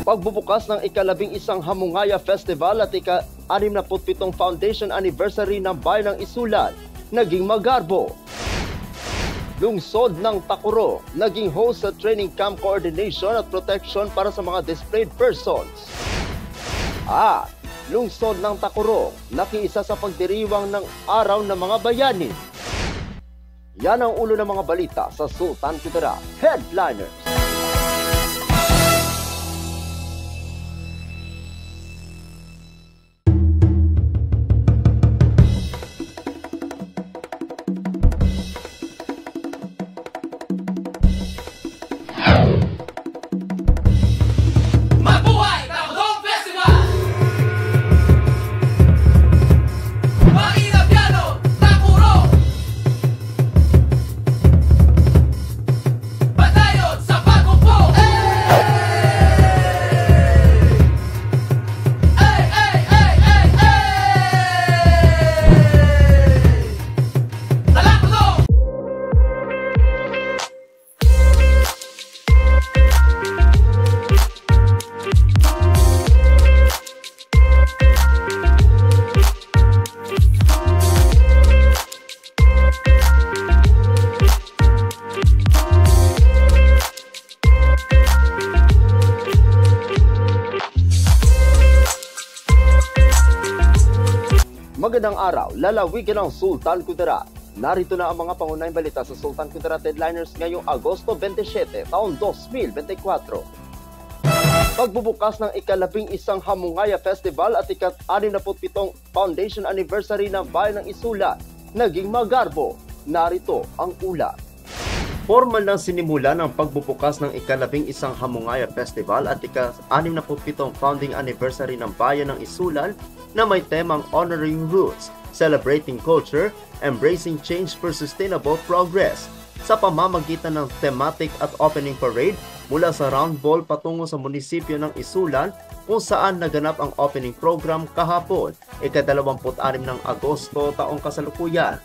Pagbubukas ng ika-11 Hamungaya Festival at ika-67 Foundation Anniversary ng Bayan ng Isulan, naging magarbo. Lungsod ng Tacuro, naging host sa training camp coordination at protection para sa mga displaced persons. At lungsod ng Tacuro, nakiisa sa pagdiriwang ng Araw ng mga Bayani. Yan ang ulo ng mga balita sa Sultan Kudarat Headliners. Magandang araw, lalawigan ng Sultan Kudarat. Narito na ang mga pangunahing balita sa Sultan Kudarat Headliners ngayong Agosto 27, taong 2024. Pagbubukas ng ika-11 Hamungaya Festival at ika-67 Foundation Anniversary ng Bayan ng Isulan, naging magarbo. Narito ang ulat. Formal nang sinimula ng pagbubukas ng ika-11 Hamungaya Festival at ika-67 Founding Anniversary ng Bayan ng Isulan na may temang Honoring Roots, Celebrating Culture, Embracing Change for Sustainable Progress sa pamamagitan ng thematic at opening parade mula sa Round Ball patungo sa munisipyo ng Isulan kung saan naganap ang opening program kahapon, ika-26 ng Agosto taong kasalukuyan.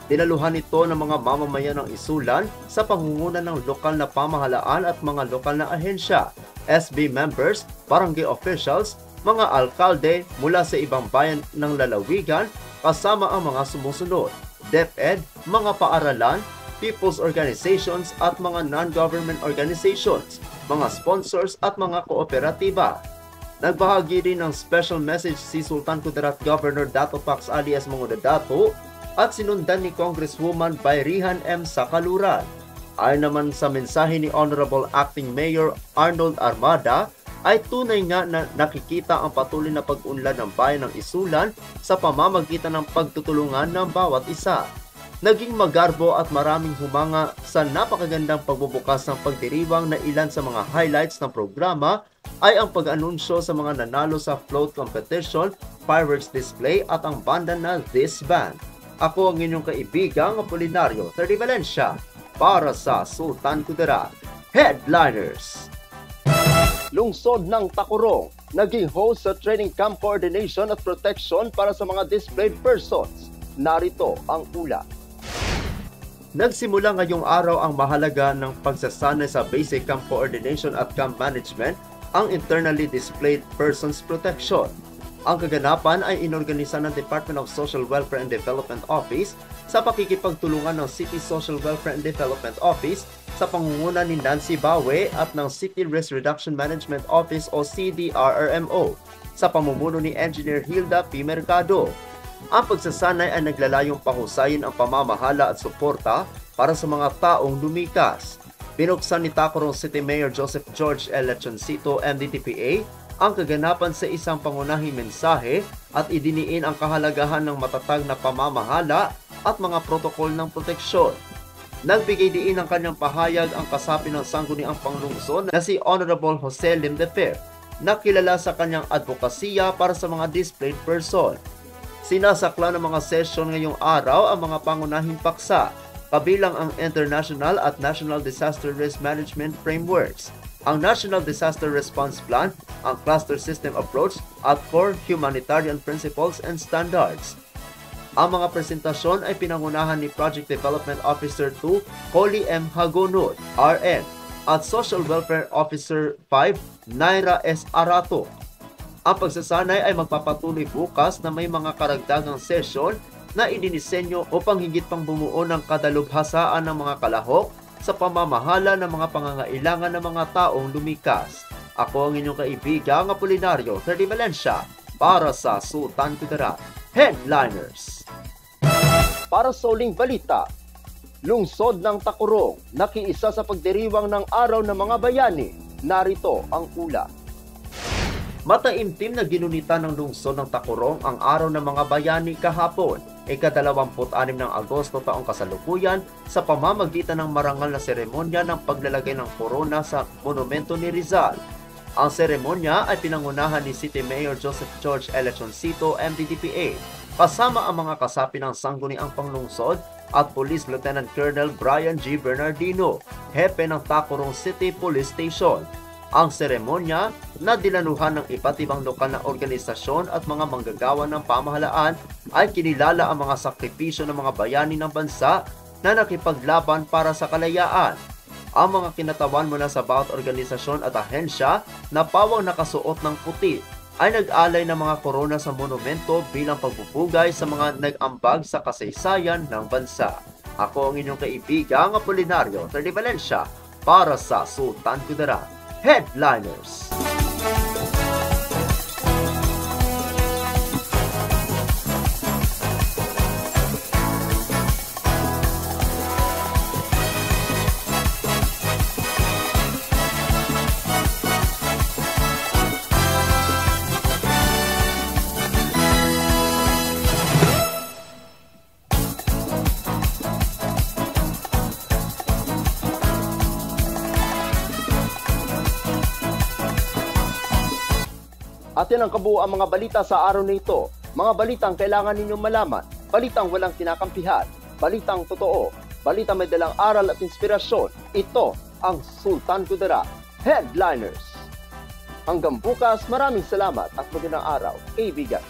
Dinaluhan ito ng mga mamamayan ng Isulan sa pangunguna ng lokal na pamahalaan at mga lokal na ahensya, SB members, barangay officials, mga alkalde mula sa ibang bayan ng lalawigan kasama ang mga sumusunod, DepEd, mga paaralan, people's organizations at mga non-government organizations, mga sponsors at mga kooperatiba. Nagbahagi rin ng special message si Sultan Kudarat Governor Dato Pax alias Manguno Dato at sinundan ni Congresswoman Bayrihan M. Sakaluran. Ayon naman sa mensahe ni Honorable Acting Mayor Arnold Armada, ay tunay nga na nakikita ang patuloy na pag-unlad ng bayan ng Isulan sa pamamagitan ng pagtutulungan ng bawat isa. Naging magarbo at maraming humanga sa napakagandang pagbubukas ng pagdiriwang na ilan sa mga highlights ng programa ay ang pag-anunsyo sa mga nanalo sa float competition, fireworks display at ang banda na This Band. Ako ang inyong kaibigang Apolinario Terry Valencia para sa Sultan Kudarat Headliners. Lungsod ng Tacuro, naging host sa training camp coordination at protection para sa mga displaced persons. Narito ang ulat. Nagsimula ngayong araw ang mahalaga ng pagsasanay sa basic camp coordination at camp management, ang internally displaced persons protection. Ang kaganapan ay inorganisa ng Department of Social Welfare and Development Office sa pakikipagtulungan ng City Social Welfare and Development Office sa pangunguna ni Nancy Bawe at ng City Risk Reduction Management Office o CDRRMO sa pamumuno ni Engineer Hilda P. Mercado. Ang pagsasanay ay naglalayong pahusayin ang pamamahala at suporta para sa mga taong lumikas. Binuksan ni Tacurong City Mayor Joseph George L. Lechoncito, MDTPA, ang kaganapan sa isang pangunahing mensahe at idiniin ang kahalagahan ng matatag na pamamahala at mga protokol ng proteksyon. Nagbigay diin ng kanyang pahayag ang kasapi ng sangguniang panglungsod na si Honorable Jose Lim V, na kilala sa kanyang advokasya para sa mga displaced person. Sinasakla ng mga sesyon ngayong araw ang mga pangunahing paksa, kabilang ang International at National Disaster Risk Management Frameworks, ang National Disaster Response Plan, ang Cluster System Approach at Core Humanitarian Principles and Standards. Ang mga presentasyon ay pinangunahan ni Project Development Officer 2, Colly M. Hagonot, RN, at Social Welfare Officer 5, Naira S. Arato. Ang pagsasanay ay magpapatuloy bukas na may mga karagdagang sesyon na idinisenyo upang higit pang bumuo ng kadalubhasaan ng mga kalahok sa pamamahala ng mga pangangailangan ng mga taong lumikas. Ako ang inyong kaibigang Apolinario Ferdi Valencia para sa Sultan Kudarat Headliners. Para sa uling balita, lungsod ng Tacurong, nakiisa sa pagdiriwang ng Araw ng mga Bayani. Narito ang ulat. Mataimtim na ginunita ng lungsod ng Tacurong ang Araw ng mga Bayani kahapon, ika-26 ng Agosto taong kasalukuyan sa pamamagitan ng marangal na seremonya ng paglalagay ng korona sa monumento ni Rizal. Ang seremonya ay pinangunahan ni City Mayor Joseph George Elechoncito, MDDPA, kasama ang mga kasapi ng sangguniang panglungsod at Police Lieutenant Colonel Brian G. Bernardino, hepe ng Tacurong City Police Station. Ang seremonya na dinanuhan ng iba't ibang lokal na organisasyon at mga manggagawa ng pamahalaan ay kinilala ang mga sakripisyo ng mga bayani ng bansa na nakipaglaban para sa kalayaan. Ang mga kinatawan mula sa bawat organisasyon at ahensya na pawang nakasuot ng puti ay nag-alay ng mga korona sa monumento bilang pagpupugay sa mga nag-ambag sa kasaysayan ng bansa. Ako ang inyong kaibigang Apolinario Ferdi Valencia para sa Sultan Kudarat Headliners. At yan ang kabuuan mga balita sa araw na ito. Mga balitang kailangan ninyong malaman, balitang walang kinakampihan, balitang totoo, balitang may dalang aral at inspirasyon. Ito ang Sultan Kudarat Headliners. Hanggang bukas, maraming salamat at magandang araw, kaibigan.